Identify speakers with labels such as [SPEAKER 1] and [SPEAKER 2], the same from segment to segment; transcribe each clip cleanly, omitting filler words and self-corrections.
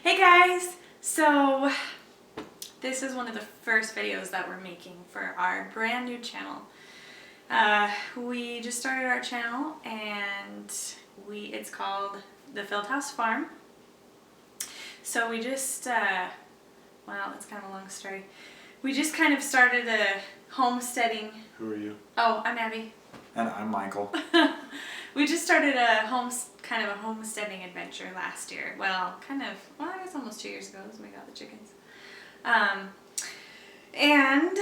[SPEAKER 1] Hey guys! So this is one of the first videos that we're making for our brand new channel. We just started our channel and it's called The Fieldhouse Farm. So we just, well, it's kind of a long story. We just kind of started a homesteading.
[SPEAKER 2] Who are you?
[SPEAKER 1] Oh, I'm Abby.
[SPEAKER 2] And I'm Michael.
[SPEAKER 1] We just started a kind of a homesteading adventure last year. Well, I guess almost 2 years ago is when we got the chickens. And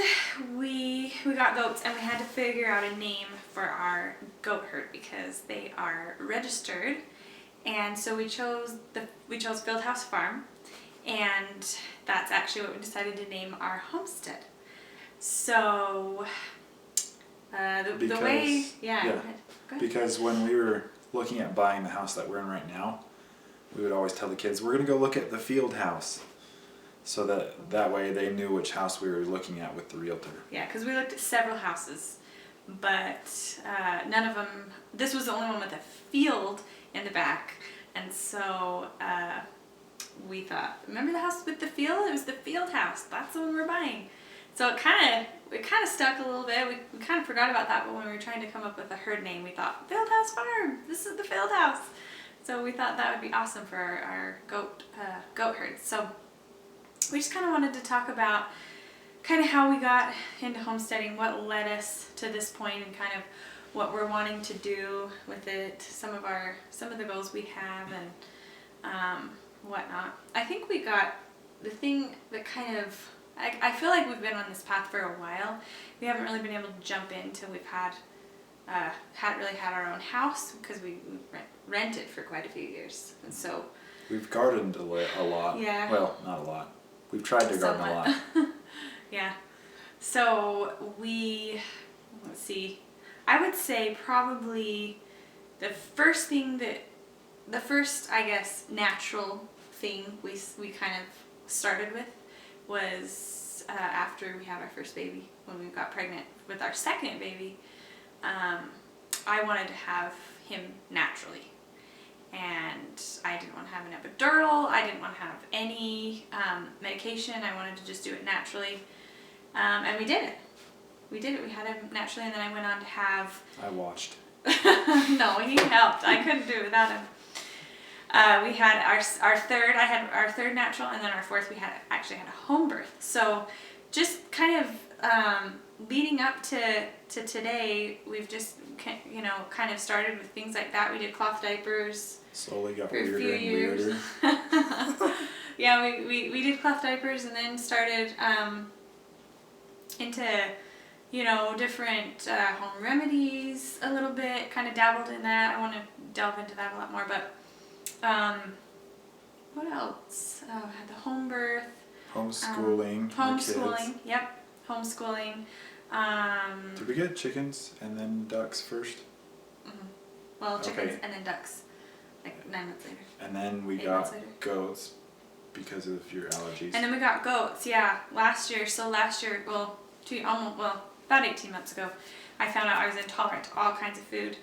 [SPEAKER 1] we got goats, and we had to figure out a name for our goat herd because they are registered. And so we chose Fieldhouse Farm, and that's actually what we decided to name our homestead. So the way, yeah. Go ahead.
[SPEAKER 2] Because when we were looking at buying the house that we're in right now, we would always tell the kids, we're going to go look at the field house. So that way they knew which house we were looking at with the realtor.
[SPEAKER 1] Yeah, because we looked at several houses, but none of them, this was the only one with a field in the back. And so we thought, remember the house with the field? It was the field house. That's the one we're buying. So it kind of stuck a little bit. We kind of forgot about that, but when we were trying to come up with a herd name, we thought, Fieldhouse Farm, this is the field house. So we thought that would be awesome for our goat herd. So we just kind of wanted to talk about kind of how we got into homesteading, what led us to this point, and kind of what we're wanting to do with it, some of the goals we have, and whatnot. I think we got the thing that kind of, I feel like we've been on this path for a while. We haven't really been able to jump in till we've hadn't really had our own house because we rented for quite a few years, and so
[SPEAKER 2] we've gardened a lot.
[SPEAKER 1] Yeah.
[SPEAKER 2] Well, not a lot. We've tried to garden a lot.
[SPEAKER 1] Yeah. So let's see. I would say probably the first, I guess, natural thing we kind of started with was after we had our first baby, when we got pregnant with our second baby. I wanted to have him naturally. And I didn't want to have an epidural. I didn't want to have any medication. I wanted to just do it naturally. And we did it. We had him naturally, and then I went on to have...
[SPEAKER 2] I watched.
[SPEAKER 1] No, he helped. I couldn't do it without him. We had our third. I had our third natural, and then our fourth we actually had a home birth. So just kind of leading up to today, we've just kind of started with things like that. We did cloth diapers.
[SPEAKER 2] Slowly got
[SPEAKER 1] for a
[SPEAKER 2] weirder
[SPEAKER 1] few
[SPEAKER 2] and
[SPEAKER 1] years.
[SPEAKER 2] weirder.
[SPEAKER 1] Yeah, we did cloth diapers, and then started into different home remedies a little bit. Kind of dabbled in that. I want to delve into that a lot more. But what else? I had the home birth.
[SPEAKER 2] Homeschooling.
[SPEAKER 1] Homeschooling. Yep. Homeschooling.
[SPEAKER 2] Did we get chickens and then ducks first?
[SPEAKER 1] Mm-hmm. Well, chickens
[SPEAKER 2] Okay.
[SPEAKER 1] and then ducks, like 9 months later.
[SPEAKER 2] And then we got goats because of your allergies.
[SPEAKER 1] And then we got goats, yeah, last year. So last year, about 18 months ago, I found out I was intolerant to all kinds of food.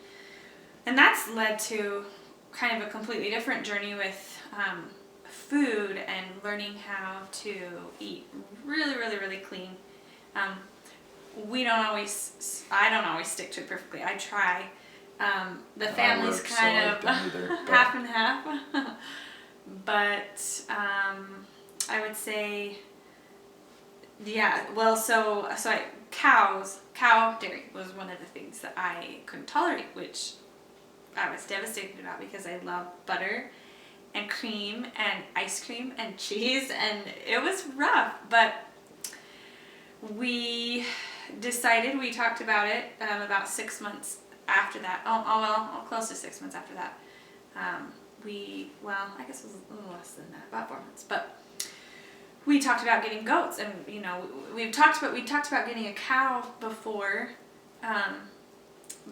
[SPEAKER 1] And that's led to kind of a completely different journey with food and learning how to eat really, really, really clean. I don't always stick to it perfectly. I try. The family's kind of half and half. But I would say, yeah, well, so cow dairy was one of the things that I couldn't tolerate, which I was devastated about because I love butter and cream and ice cream and cheese, and it was rough. But we talked about it about 6 months after that. Close to 6 months after that. I guess it was a little less than that, about 4 months. But we talked about getting goats, and we talked about getting a cow before.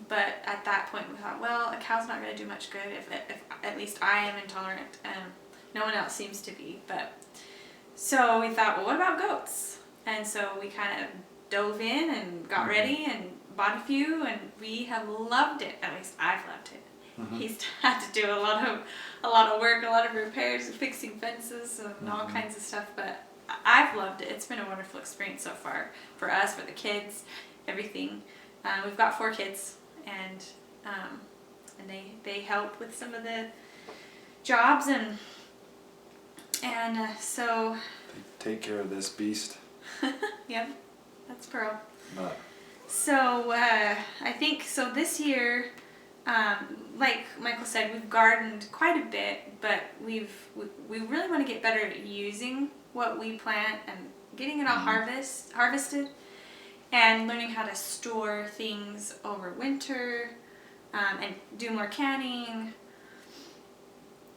[SPEAKER 1] But at that point we thought, well, a cow's not going to do much good if at least I am intolerant, and no one else seems to be. But so we thought, well, what about goats? And so we kind of dove in and got ready and bought a few, and we have loved it. At least I've loved it. He's had to do a lot of work, a lot of repairs, fixing fences, and all kinds of stuff. But I've loved it. It's been a wonderful experience so far for us, for the kids, everything. We've got 4 kids, and they help with some of the jobs, and so.
[SPEAKER 2] They take care of this beast.
[SPEAKER 1] Yep, that's Pearl.
[SPEAKER 2] But
[SPEAKER 1] So I think so this year, like Michael said, we've gardened quite a bit, but we really want to get better at using what we plant and getting it all harvested, and learning how to store things over winter, and do more canning.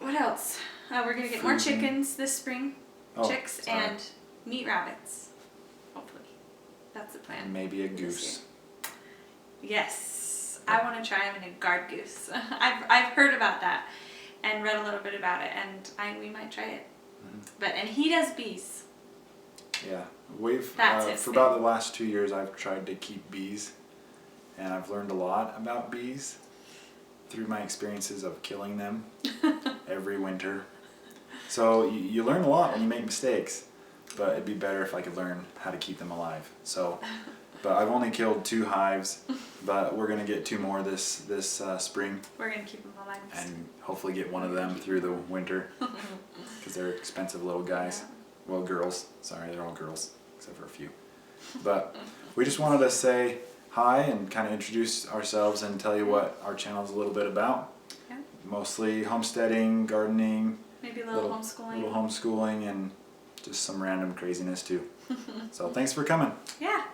[SPEAKER 1] What else? We're gonna get more chickens this spring, chicks, and meat rabbits. Hopefully, that's the plan.
[SPEAKER 2] And maybe a goose.
[SPEAKER 1] Yes, I want to try having a guard goose. I've heard about that and read a little bit about it, and we might try it. And he does bees.
[SPEAKER 2] Yeah, we've for about the last 2 years I've tried to keep bees, and I've learned a lot about bees through my experiences of killing them every winter. So you learn a lot when you make mistakes, but it'd be better if I could learn how to keep them alive. So, but I've only killed 2 hives, but we're gonna get 2 more this spring.
[SPEAKER 1] We're gonna keep them alive
[SPEAKER 2] and hopefully get one of them through the winter, because they're expensive little guys.
[SPEAKER 1] Yeah.
[SPEAKER 2] Well, girls. Sorry, they're all girls except for a few. But we just wanted to say hi and kind of introduce ourselves and tell you what our channel is a little bit about.
[SPEAKER 1] Yeah.
[SPEAKER 2] Mostly homesteading, gardening,
[SPEAKER 1] maybe a little homeschooling.
[SPEAKER 2] Little homeschooling, and just some random craziness too. So thanks for coming.
[SPEAKER 1] Yeah.